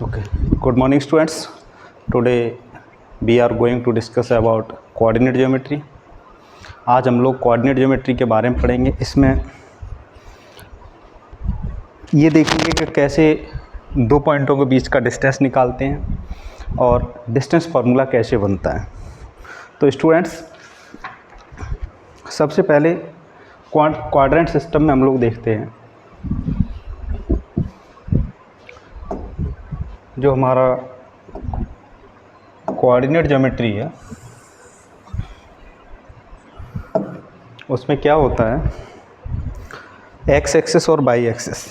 Okay. Good morning, students. Today we are going to discuss about coordinate geometry. आज हम लोग coordinate geometry के बारे में पढ़ेंगे। इसमें ये देखेंगे कि कैसे दो पॉइंटों के बीच का डिस्टेंस निकालते हैं और डिस्टेंस फार्मूला कैसे बनता है। तो स्टूडेंट्स, सबसे पहले क्वाड्रेंट सिस्टम में हम लोग देखते हैं जो हमारा कोऑर्डिनेट ज्योमेट्री है उसमें क्या होता है, एक्स एक्सिस और वाई एक्सिस।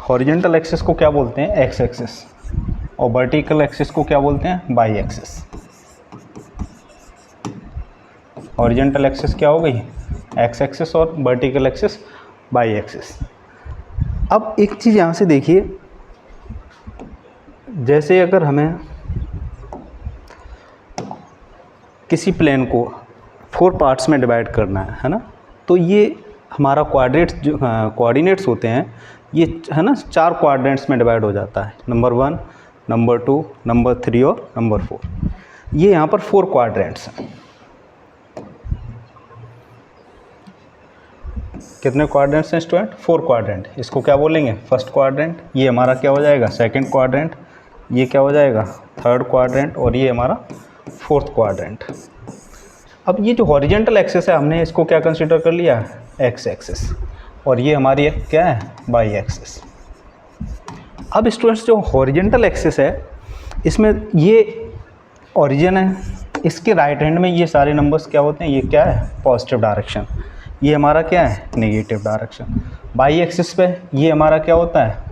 हॉरिजॉन्टल एक्सिस को क्या बोलते हैं, एक्स एक्सिस, और वर्टिकल एक्सिस को क्या बोलते हैं, वाई एक्सिस। हॉरिजॉन्टल एक्सिस क्या हो गई, एक्स एक्सिस, और वर्टिकल एक्सिस वाई एक्सिस। अब एक चीज़ यहाँ से देखिए, जैसे अगर हमें किसी प्लेन को 4 पार्ट्स में डिवाइड करना है ना, तो ये हमारा कोऑर्डिनेट्स होते हैं, ये है ना 4 क्वाड्रेंट्स में डिवाइड हो जाता है, नंबर 1, नंबर 2, नंबर 3 और नंबर 4। ये यहाँ पर 4 क्वाड्रेंट्स हैं। कितने क्वाड्रेंट्स हैं स्टूडेंट, 4 क्वाड्रेंट। इसको क्या बोलेंगे, फर्स्ट क्वाड्रेंट, ये हमारा क्या हो जाएगा, सेकंड क्वाड्रेंट, ये क्या हो जाएगा, थर्ड क्वाड्रेंट, और ये हमारा फोर्थ क्वाड्रेंट। अब ये जो हॉरिजॉन्टल एक्सिस है, हमने इसको क्या कंसीडर कर लिया, एक्स एक्सिस, और ये हमारी क्या है, वाई एक्सिस। अब स्टूडेंट्स, जो हॉरिजॉन्टल एक्सिस है इसमें ये ओरिजिन है, इसके राइट हैंड में ये सारे नंबर्स क्या होते हैं, ये क्या है, पॉजिटिव डायरेक्शन, ये हमारा क्या है, नेगेटिव डायरेक्शन। वाई एक्सिस पे ये हमारा क्या होता है,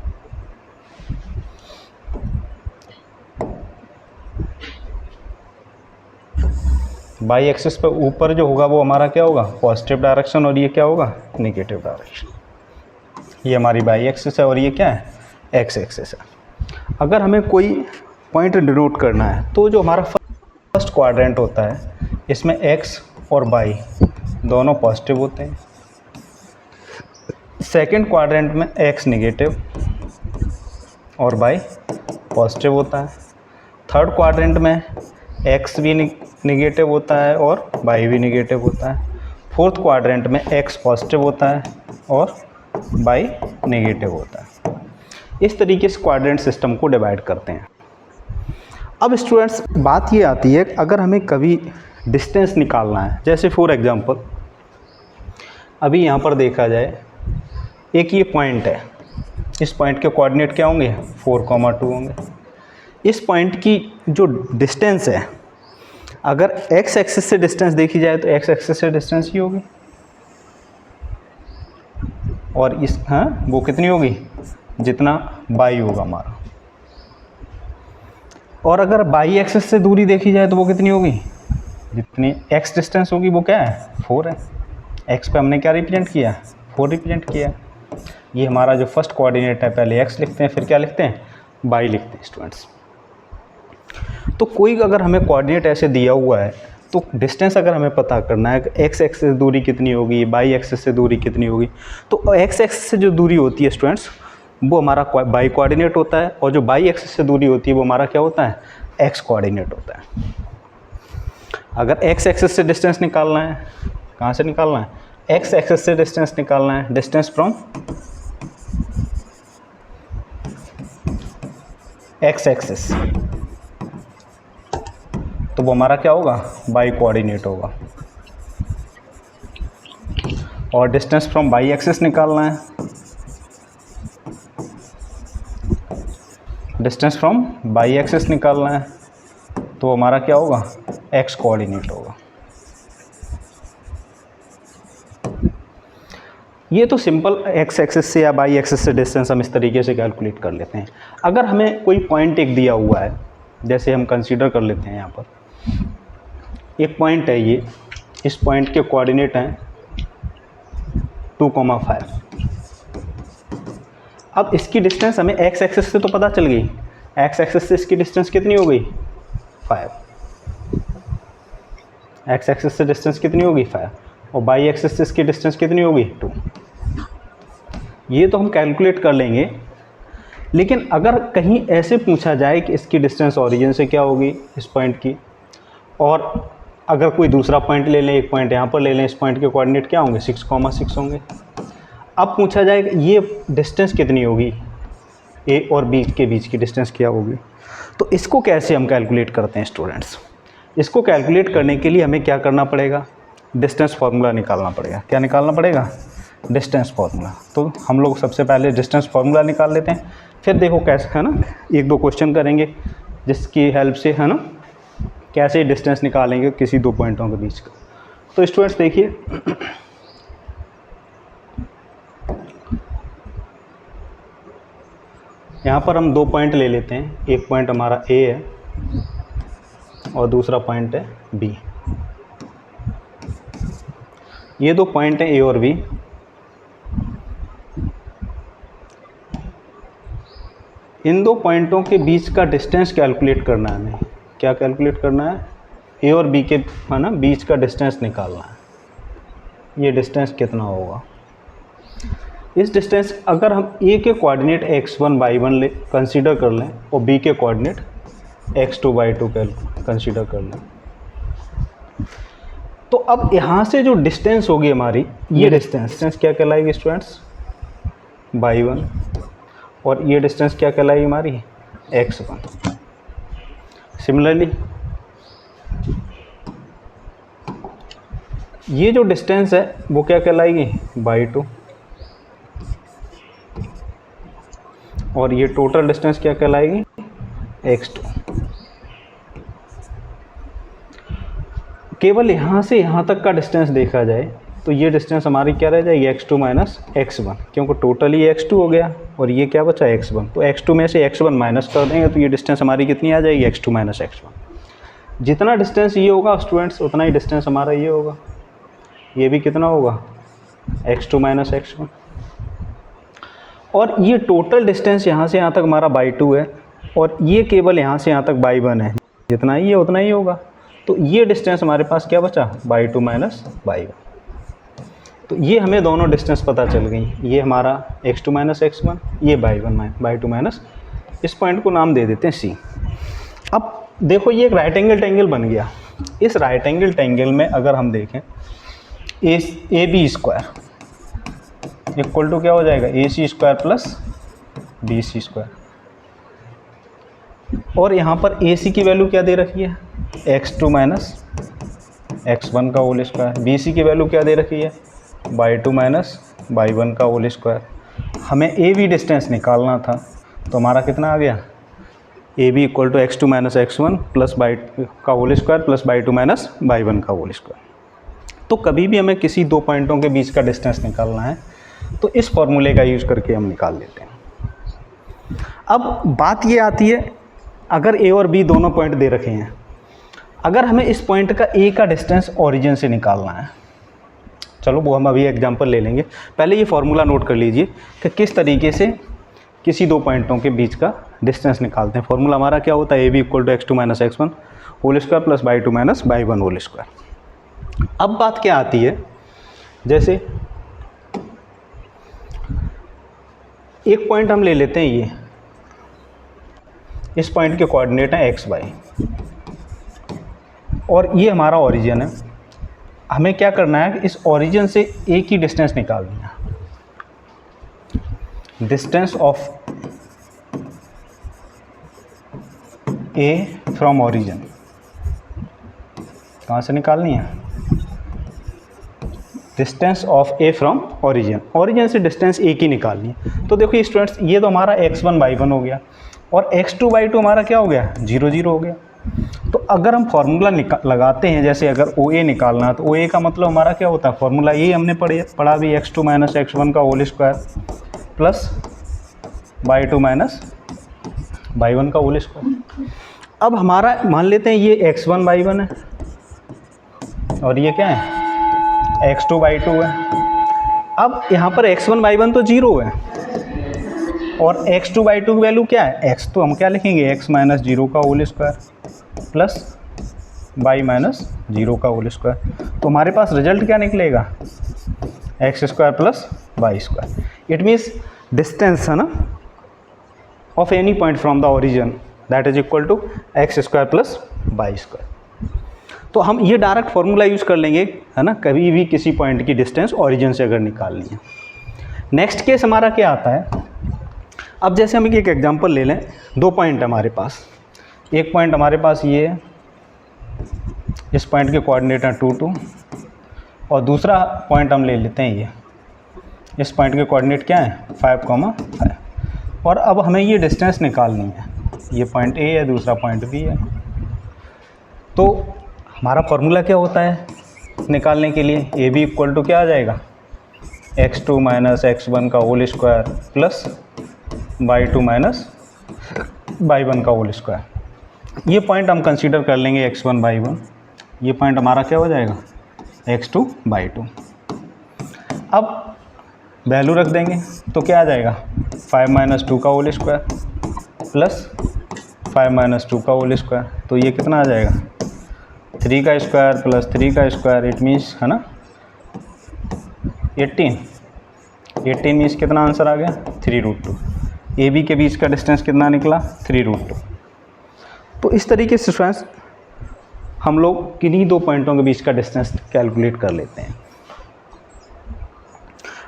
वाई एक्सिस पे ऊपर जो होगा वो हमारा क्या होगा, पॉजिटिव डायरेक्शन, और ये क्या होगा, नेगेटिव डायरेक्शन। ये हमारी वाई एक्सिस है और ये क्या है, एक्स एक्सिस है। अगर हमें कोई पॉइंट डिनोट करना है तो जो हमारा फर्स्ट क्वाड्रेंट होता है इसमें एक्स और वाई दोनों पॉजिटिव होते हैं। सेकंड क्वाड्रेंट में एक्स नेगेटिव और वाई पॉजिटिव होता है। थर्ड क्वाड्रेंट में एक्स भी नेगेटिव होता है और वाई भी नेगेटिव होता है। फोर्थ क्वाड्रेंट में एक्स पॉजिटिव होता है और वाई नेगेटिव होता है। इस तरीके से क्वाड्रेंट सिस्टम को डिवाइड करते हैं। अब स्टूडेंट्स, बात ये आती है, अगर हमें कभी डिस्टेंस निकालना है, जैसे फॉर एग्जांपल अभी यहाँ पर देखा जाए, एक ये पॉइंट है, इस पॉइंट के कोऑर्डिनेट क्या होंगे, 4,2 होंगे। इस पॉइंट की जो डिस्टेंस है, अगर एक्स एक्सिस से डिस्टेंस देखी जाए तो एक्स एक्सिस से डिस्टेंस ही होगी, और इस वो कितनी होगी, जितना बाई होगा हमारा। और अगर बाई एक्सिस से दूरी देखी जाए तो वो कितनी होगी, जितनी एक्स डिस्टेंस होगी वो क्या है, 4 है। एक्स पे हमने क्या रिप्रेजेंट किया, 4 रिप्रेजेंट किया। ये हमारा जो फर्स्ट कोऑर्डिनेट है, पहले एक्स लिखते हैं, फिर क्या लिखते हैं, बाई लिखते हैं स्टूडेंट्स। तो कोई अगर हमें कोऑर्डिनेट ऐसे दिया हुआ है तो डिस्टेंस अगर हमें पता करना है कि एक्स एक्सिस से दूरी कितनी होगी, बाई एक्सिस से दूरी कितनी होगी, तो एक्स एक्सिस से जो दूरी होती है स्टूडेंट्स वो हमारा बाई कोऑर्डिनेट होता है, और जो बाई एक्सिस से दूरी होती है वो हमारा क्या होता है, एक्स कोऑर्डिनेट होता है। अगर एक्स एक्सिस से डिस्टेंस निकालना है, कहाँ से निकालना है, एक्स एक्सिस से डिस्टेंस निकालना है, डिस्टेंस फ्रॉम एक्स एक्सिस, तो वो हमारा क्या होगा, बाई कोऑर्डिनेट होगा। और डिस्टेंस फ्रॉम बाई एक्सिस निकालना है, डिस्टेंस फ्रॉम बाई एक्सिस निकालना है, तो हमारा क्या होगा, एक्स कोऑर्डिनेट होगा। ये तो सिंपल एक्स एक्सिस से या बाई एक्सिस से डिस्टेंस हम इस तरीके से कैलकुलेट कर लेते हैं। अगर हमें कोई पॉइंट एक दिया हुआ है, जैसे हम कंसीडर कर लेते हैं यहाँ पर एक पॉइंट है, ये इस पॉइंट के कोऑर्डिनेट हैं 2,5। अब इसकी डिस्टेंस हमें एक्स एक्सिस से तो पता चल गई, एक्स एक्सिस से इसकी डिस्टेंस कितनी हो गई 5, एक्स एक्सिस से डिस्टेंस कितनी होगी 5, और बाई एक्सिस से इसकी डिस्टेंस कितनी होगी 2। ये तो हम कैलकुलेट कर लेंगे, लेकिन अगर कहीं ऐसे पूछा जाए कि इसकी डिस्टेंस ओरिजिन से क्या होगी इस पॉइंट की, और अगर कोई दूसरा पॉइंट ले लें, एक पॉइंट यहाँ पर ले लें, इस पॉइंट के कोऑर्डिनेट क्या होंगे 6,6 होंगे। अब पूछा जाए कि ये डिस्टेंस कितनी होगी, ए और बी के बीच की डिस्टेंस क्या होगी, तो इसको कैसे हम कैलकुलेट करते हैं स्टूडेंट्स। इसको कैलकुलेट करने के लिए हमें क्या करना पड़ेगा, डिस्टेंस फार्मूला निकालना पड़ेगा। क्या निकालना पड़ेगा, डिस्टेंस फार्मूला। तो हम लोग सबसे पहले डिस्टेंस फार्मूला निकाल लेते हैं, फिर देखो कैसे, है ना, एक दो क्वेश्चन करेंगे जिसकी हेल्प से, है ना, कैसे डिस्टेंस निकालेंगे किसी दो पॉइंटों के बीच का। तो स्टूडेंट्स देखिए, यहाँ पर हम दो पॉइंट ले लेते हैं, एक पॉइंट हमारा ए है और दूसरा पॉइंट है बी। ये दो पॉइंट हैं ए और बी। इन दो पॉइंटों के बीच का डिस्टेंस कैलकुलेट करना है हमें। क्या कैलकुलेट करना है, ए और बी के, है ना, बीच का डिस्टेंस निकालना है। ये डिस्टेंस कितना होगा, इस डिस्टेंस अगर हम ए के कोऑर्डिनेट x1 y1 कंसीडर कर लें और बी के कोऑर्डिनेट x2 y2 कंसीडर कर लें, तो अब यहाँ से जो डिस्टेंस होगी हमारी, ये डिस्टेंस क्या कहलाएगी स्टूडेंट्स, y1, और ये डिस्टेंस क्या कहलाएगी हमारी x1। सिमिलरली ये जो डिस्टेंस है वो क्या कहलाएगी y2, और ये टोटल डिस्टेंस क्या कहलाएगी x2। केवल यहाँ से यहाँ तक का डिस्टेंस देखा जाए तो ये डिस्टेंस हमारी क्या रह जाएगी x2 माइनस x1, क्योंकि टोटल ही x2 हो गया और ये क्या बचा x1। तो x2 में से x1 माइनस कर देंगे तो ये डिस्टेंस हमारी कितनी आ जाएगी x2 माइनस x1। जितना डिस्टेंस ये होगा स्टूडेंट्स उतना ही डिस्टेंस हमारा ये होगा, ये भी कितना होगा x2 माइनस x1। और ये टोटल डिस्टेंस यहाँ से यहाँ तक हमारा y2 है और ये केवल यहाँ से यहाँ तक y1 है, जितना ही है उतना ही होगा। तो ये डिस्टेंस हमारे पास क्या बचा y2 माइनस y1। तो ये हमें दोनों डिस्टेंस पता चल गई, ये हमारा x2 माइनस x1, ये y2 माइनस, इस पॉइंट को नाम दे देते हैं C। अब देखो ये एक राइट एंगल ट्रायंगल बन गया। इस राइट एंगल ट्रायंगल में अगर हम देखें A B square equal to क्या हो जाएगा AC square plus BC square, और यहाँ पर AC की वैल्यू क्या दे रखी है x2 माइनस x1 का होल स्क्वायर, BC की वैल्यू क्या दे रखी है y2 माइनस y1 का होल स्क्वायर। हमें AB डिस्टेंस निकालना था तो हमारा कितना आ गया AB equal to x2 minus x1 plus y का whole square plus y2 minus y1 का होल स्क्वायर। तो कभी भी हमें किसी दो पॉइंटों के बीच का डिस्टेंस निकालना है तो इस फॉर्मूले का यूज़ करके हम निकाल लेते हैं। अब बात ये आती है, अगर A और B दोनों पॉइंट दे रखे हैं, अगर हमें इस पॉइंट का A का डिस्टेंस ओरिजिन से निकालना है, चलो वो हम अभी एग्जांपल ले लेंगे। पहले ये फार्मूला नोट कर लीजिए कि किस तरीके से किसी दो पॉइंटों के बीच का डिस्टेंस निकालते हैं। फार्मूला हमारा क्या होता है AB equal to x2 minus x1 whole square plus y2 minus y1 whole square. अब बात क्या आती है, जैसे एक पॉइंट हम ले लेते हैं, ये इस पॉइंट के कोऑर्डिनेट हैं x y और ये हमारा ओरिजिन है। हमें क्या करना है कि इस ओरिजिन से A की डिस्टेंस निकालनी है। Distance of A from origin कहाँ से निकालनी है, distance of A from origin, origin से डिस्टेंस A की निकालनी है। तो देखो स्टूडेंट्स ये तो हमारा x1 y1 हो गया और x2 y2 हमारा क्या हो गया 0 0 हो गया। तो अगर हम फार्मूला लगाते हैं, जैसे अगर OA निकालना है तो OA का मतलब हमारा क्या होता है, फार्मूला ये हमने पढ़ा भी x2 माइनस x1 का whole square plus y2 minus y1 का होल स्क्वायर। अब हमारा मान लेते हैं ये x1 y1 है और ये क्या है x2 y2 है। अब यहाँ पर x1 y1 तो 0 है और x2 बाई टू की वैल्यू क्या है, x तो हम क्या लिखेंगे x माइनस 0 का whole square plus y minus 0 का होल स्क्वायर। तो हमारे पास रिजल्ट क्या निकलेगा, x square plus y square. It means distance है ना of any point from the origin that is equal to x square plus y square. तो हम ये डायरेक्ट फॉर्मूला यूज़ कर लेंगे है ना, कभी भी किसी पॉइंट की डिस्टेंस ओरिजिन से अगर निकालनी है। नेक्स्ट केस हमारा क्या आता है, अब जैसे हम एक एग्जांपल ले लें, 2 पॉइंट हमारे पास, एक पॉइंट हमारे पास ये है, इस पॉइंट के कोऑर्डिनेट हैं 2 2, और दूसरा पॉइंट हम ले लेते हैं ये, इस पॉइंट के कोऑर्डिनेट क्या है 5 5, और अब हमें ये डिस्टेंस निकालनी है, ये पॉइंट ए है, दूसरा पॉइंट बी है। तो हमारा फार्मूला क्या होता है निकालने के लिए, ए बी इक्वल टू क्या आ जाएगा, x2 माइनस x1 का whole square plus y2 minus y1 का होल स्क्वायर। ये पॉइंट हम कंसीडर कर लेंगे x1 y1, ये पॉइंट हमारा क्या हो जाएगा x2 y2। अब वैल्यू रख देंगे तो क्या आ जाएगा 5 माइनस 2 का होल स्क्वायर प्लस 5 माइनस 2 का होल स्क्वायर। तो ये कितना आ जाएगा 3 का स्क्वायर प्लस 3 का स्क्वायर, इट मीन्स है ना 18 मीन्स कितना आंसर आ गया 3√2। ए बी के बीच का डिस्टेंस कितना निकला 3√2। तो इस तरीके से स्टूडेंट्स हम लोग किन्हीं 2 पॉइंटों के बीच का डिस्टेंस कैलकुलेट कर लेते हैं।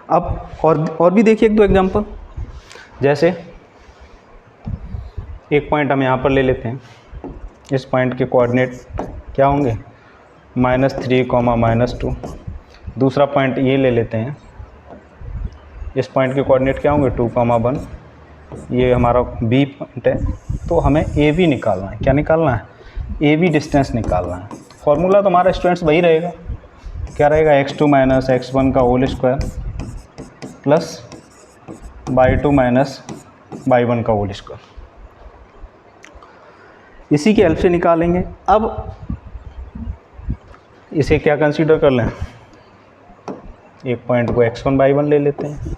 अब और भी देखिए 1-2 एग्जांपल, जैसे एक पॉइंट हम यहाँ पर ले लेते हैं, इस पॉइंट के कोऑर्डिनेट क्या होंगे -3, -2। दूसरा पॉइंट ये ले लेते हैं, इस पॉइंट के कोऑर्डिनेट क्या होंगे 2, 1। ये हमारा बी पॉइंट है। तो हमें ए बी निकालना है, क्या निकालना है ए बी डिस्टेंस निकालना है। फॉर्मूला तो हमारा स्टूडेंट्स वही रहेगा, क्या रहेगा x2 माइनस x1 का whole square plus y2 minus y1 का होल स्क्वायर, इसी के हेल्प से निकालेंगे। अब इसे क्या कंसीडर कर लें, एक पॉइंट को x1 y1 ले लेते हैं,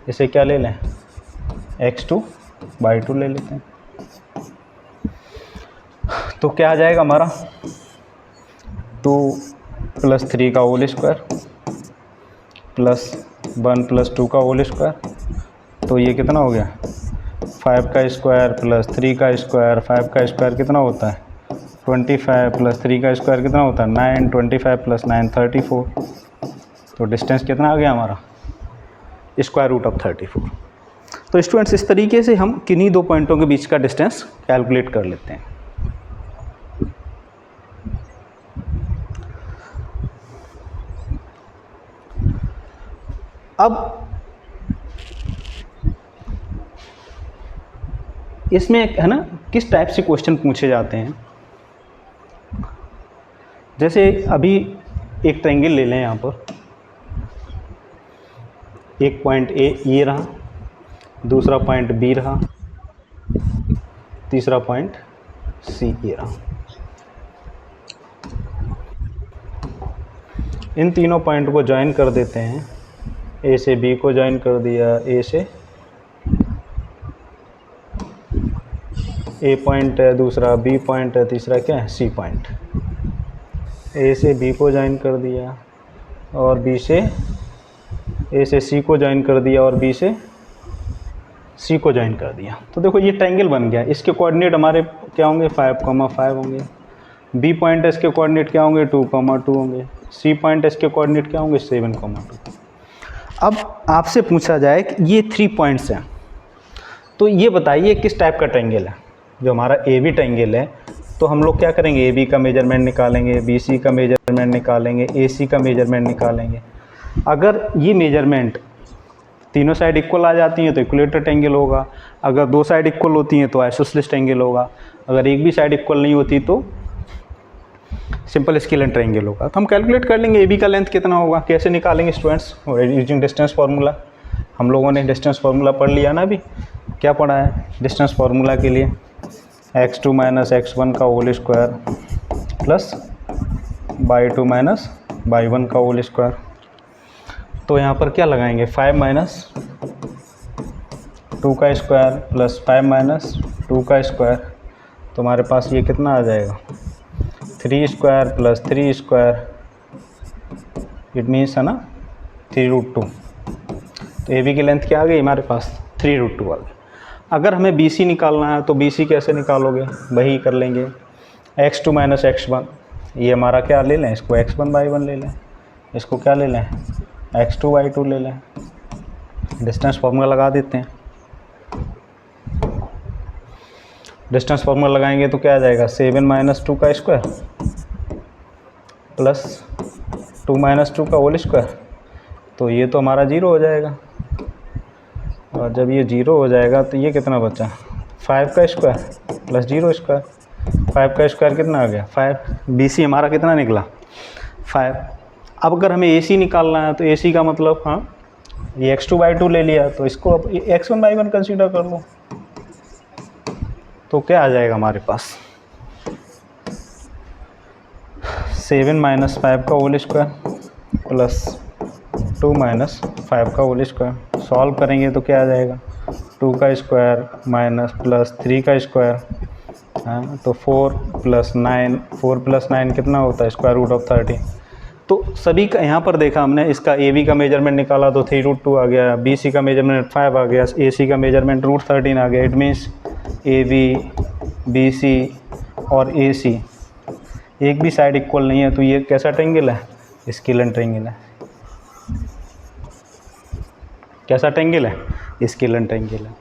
इसे क्या ले लें x2 y2 ले लेते हैं। तो क्या आ जाएगा हमारा 2 + 3 का होल स्क्वायर प्लस 1 + 2 का होल स्क्वायर। तो ये कितना हो गया 5 का स्क्वायर प्लस 3 का स्क्वायर, 5 का स्क्वायर कितना होता है 25 प्लस 3 का स्क्वायर कितना होता है 9, 25 + 9 34। तो डिस्टेंस कितना आ गया हमारा √34। तो स्टूडेंट्स इस तरीके से हम किन्हीं 2 पॉइंटों के बीच का डिस्टेंस कैलकुलेट कर लेते हैं। अब इसमें है ना किस टाइप से क्वेश्चन पूछे जाते हैं, जैसे अभी एक ट्रायंगल ले लें, यहाँ पर एक पॉइंट ए ये रहा, दूसरा पॉइंट बी रहा, तीसरा पॉइंट सी ये रहा। इन तीनों पॉइंट को ज्वाइन कर देते हैं, ए से बी को ज्वाइन कर दिया, ए से ए पॉइंट है, दूसरा बी पॉइंट है, तीसरा क्या है सी पॉइंट। ए से बी को ज्वाइन कर दिया और बी से ए से सी को ज्वाइन कर दिया और बी से सी को ज्वाइन कर दिया। तो देखो ये ट्रायंगल बन गया। इसके कोऑर्डिनेट हमारे क्या होंगे 5, 5 होंगे। बी पॉइंट इसके कोऑर्डिनेट क्या होंगे 2, 2 होंगे। सी पॉइंट इसके कोऑर्डिनेट क्या होंगे 7, 2। अब आपसे पूछा जाए कि ये 3 पॉइंट्स हैं, तो ये बताइए किस टाइप का ट्रायंगल है। जो हमारा ए बी ट्रायंगल है, तो हम लोग क्या करेंगे ए बी का मेजरमेंट निकालेंगे, बी सी का मेजरमेंट निकालेंगे, ए सी का मेजरमेंट निकालेंगे। अगर ये मेजरमेंट तीनों साइड इक्वल आ जाती हैं तो इक्विलेटर ट्रायंगल होगा, अगर 2 साइड इक्वल होती हैं तो आइसोसेलेस ट्रायंगल होगा, अगर एक भी साइड इक्वल नहीं होती तो सिंपल स्केलेन ट्रायंगल होगा। तो हम कैलकुलेट कर लेंगे ए बी का लेंथ कितना होगा। कैसे निकालेंगे स्टूडेंट्स, यूजिंग डिस्टेंस फार्मूला। हम लोगों ने डिस्टेंस फार्मूला पढ़ लिया ना, अभी क्या पढ़ा है डिस्टेंस फार्मूला के लिए, x2 माइनस x1 का whole square plus y2 minus y1 का होल स्क्वायर। तो यहाँ पर क्या लगाएंगे 5 माइनस 2 का स्क्वायर प्लस 5 माइनस 2 का स्क्वायर, तो हमारे पास ये कितना आ जाएगा 3 square plus 3 square, it means है ना 3√2। तो ए बी की लेंथ क्या आ गई हमारे पास 3√2 आ गई। अगर हमें बी सी निकालना है तो बी सी कैसे निकालोगे, वही कर लेंगे x2 माइनस x1, ये हमारा क्या ले लें, इसको x1/1 ले लें, इसको क्या ले लें x2/2 ले लें, डिस्टेंस फार्मूला लगा देते हैं। डिस्टेंस फार्मूला लगाएंगे तो क्या आ जाएगा 7 माइनस 2 का स्क्वायर प्लस 2 माइनस 2 का होल स्क्वायर, तो ये तो हमारा 0 हो जाएगा। और जब ये 0 हो जाएगा तो ये कितना बचा 5 का स्क्वायर प्लस 0 स्क्वायर, 5 का स्क्वायर कितना आ गया 5, बी सी हमारा कितना निकला 5। अब अगर हमें ए सी निकालना है तो ए सी का मतलब हाँ ये x2/2 ले लिया, तो इसको अब x1/1 कंसीडर कर लो, तो क्या आ जाएगा हमारे पास 7 माइनस 5 का होल स्क्वायर प्लस 2 माइनस 5 का होल स्क्वायर। सॉल्व करेंगे तो क्या आ जाएगा 2 का स्क्वायर माइनस प्लस 3 का स्क्वायर, हाँ तो 4 प्लस 9 कितना होता है स्क्वायर रूट ऑफ 30। तो सभी का यहाँ पर देखा हमने, इसका ए बी का मेजरमेंट निकाला तो 3√2 आ गया, बी सी का मेजरमेंट 5 आ गया, ए सी का मेजरमेंट √13 आ गया। It means A B B C और ए सी एक भी साइड इक्वल नहीं है, तो ये कैसा ट्रायंगल है, स्केलर ट्रायंगल है। कैसा ट्रायंगल है, स्केलर ट्रायंगल है।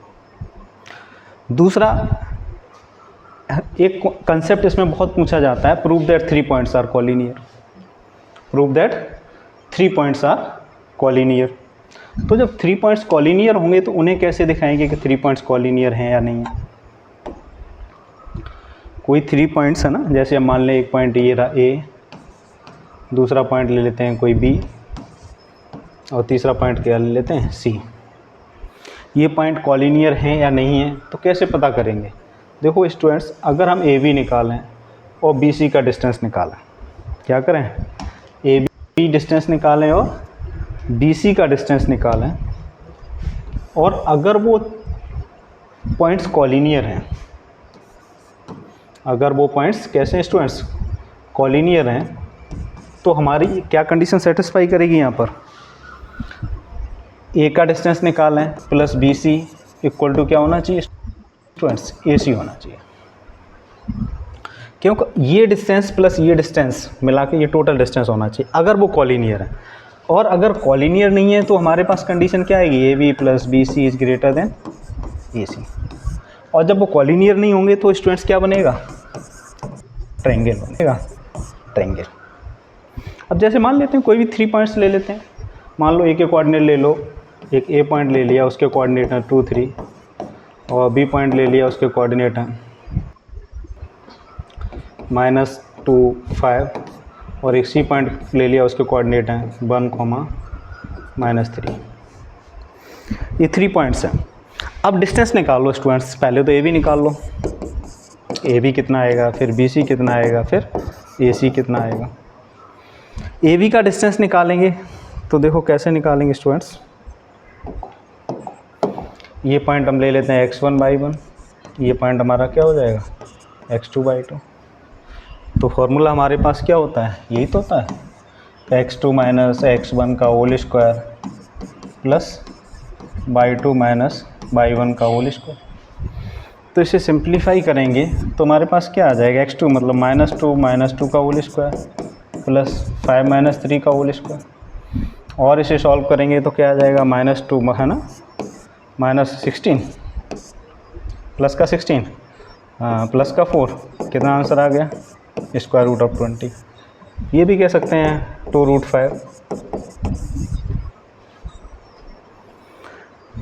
दूसरा एक कंसेप्ट इसमें बहुत पूछा जाता है, prove that 3 points are collinear, prove that 3 points are collinear. तो जब 3 पॉइंट्स कॉलिनियर होंगे तो उन्हें कैसे दिखाएंगे कि 3 पॉइंट्स कॉलिनियर हैं या नहीं है। कोई 3 पॉइंट्स है ना, जैसे हम मान लें एक पॉइंट ये रहा ए, दूसरा पॉइंट ले लेते हैं कोई बी, और तीसरा पॉइंट क्या ले लेते हैं सी। ये पॉइंट कॉलिनियर हैं या नहीं है तो कैसे पता करेंगे। देखो स्टूडेंट्स, अगर हम ए बी निकालें और बी सी का डिस्टेंस निकालें, क्या करें ए बी डिस्टेंस निकालें और बी सी का डिस्टेंस निकालें, और अगर वो पॉइंट्स कॉलिनियर हैं, अगर वो पॉइंट्स कैसे स्टूडेंट्स कॉलिनियर हैं, तो हमारी क्या कंडीशन सेटिस्फाई करेगी। यहाँ पर ए का डिस्टेंस निकालें plus B C equal to क्या होना चाहिए स्टूडेंट्स ए सी होना चाहिए, क्योंकि ये डिस्टेंस प्लस ये डिस्टेंस मिला के ये टोटल डिस्टेंस होना चाहिए अगर वो कॉलिनियर है। और अगर कॉलिनियर नहीं है तो हमारे पास कंडीशन क्या आएगी, A B plus B C is greater than A C. और जब वो कॉलिनियर नहीं होंगे तो स्टूडेंट्स क्या बनेगा, ट्रायंगल बनेगा, ट्रायंगल। अब जैसे मान लेते हैं कोई भी 3 पॉइंट्स ले लेते हैं, मान लो ए के कोऑर्डिनेट ले लो, एक ए पॉइंट ले लिया उसके कोऑर्डिनेट हैं 2 3, और बी पॉइंट ले लिया उसके कोऑर्डिनेट हैं -2 5, और एक सी पॉइंट ले लिया उसके कोऑर्डिनेट हैं 1, -3। ये 3 पॉइंट्स हैं। अब डिस्टेंस निकाल लो स्टूडेंट्स, पहले तो ए बी निकाल लो, ए बी कितना आएगा, फिर बी सी कितना आएगा, फिर ए सी कितना आएगा। ए बी का डिस्टेंस निकालेंगे तो देखो कैसे निकालेंगे स्टूडेंट्स, ये पॉइंट हम ले लेते हैं x1/1, ये पॉइंट हमारा क्या हो जाएगा x2/2। तो फॉर्मूला हमारे पास क्या होता है, यही तो होता है x2 माइनस x1 का whole square plus y2 minus y1 का होल स्क्वायर। तो इसे सिंप्लीफाई करेंगे तो हमारे पास क्या आ जाएगा, x2 मतलब -2 का होल स्क्वायर प्लस 5 - 3 का होल स्क्वायर, और इसे सॉल्व करेंगे तो क्या आ जाएगा -2 है ना, -16 प्लस का 16 प्लस का 4, कितना आंसर आ गया स्क्वायर रूट ऑफ 20। ये भी कह सकते हैं 2√5।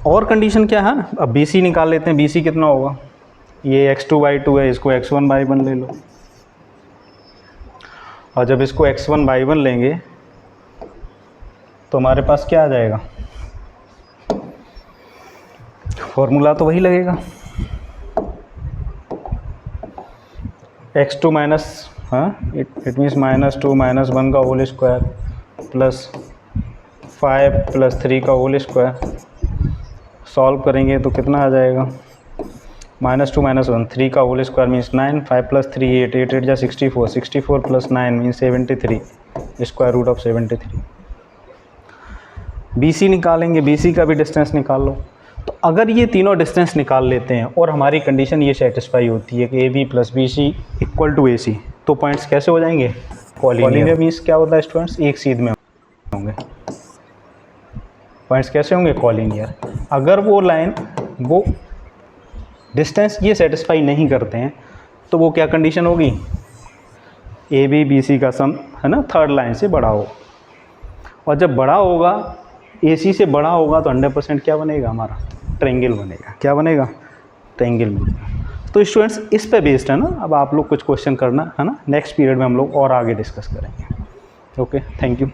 और कंडीशन क्या है, अब बी सी निकाल लेते हैं, बी सी कितना होगा, ये x2/2 है, इसको x1/1 ले लो, और जब इसको x1/1 लेंगे तो हमारे पास क्या आ जाएगा, फॉर्मूला तो वही लगेगा x2 माइनस इट मीन्स -2 - 1 का होल स्क्वायर प्लस 5 + 3 का होल स्क्वायर। सॉल्व करेंगे तो कितना आ जाएगा, -2 -1, 3 का होल स्क्वायर मीन्स 9, 5 + 3 8, 8 8 जा 64, 64 + 9 means 73, square root of 73। BC निकालेंगे, BC का भी डिस्टेंस निकाल लो। तो अगर ये तीनों डिस्टेंस निकाल लेते हैं और हमारी कंडीशन ये सेटिस्फाई होती है कि AB + BC = AC, तो पॉइंट्स कैसे हो जाएंगे, कॉलिनियर। मीन्स क्या होता है स्टूडेंट्स, एक सीध में होंगे। पॉइंट्स कैसे होंगे, कॉलिनियर। अगर वो लाइन वो डिस्टेंस ये सेटिस्फाई नहीं करते हैं तो वो क्या कंडीशन होगी, AB BC का सम है ना थर्ड लाइन से बड़ा हो, और जब बड़ा होगा AC से बड़ा होगा तो 100% क्या बनेगा हमारा, ट्रायंगल बनेगा। क्या बनेगा, ट्रायंगल बनेगा। तो स्टूडेंट्स इस पे बेस्ड है ना, अब आप लोग कुछ क्वेश्चन करना है ना, नेक्स्ट पीरियड में हम लोग और आगे डिस्कस करेंगे। Okay, thank you.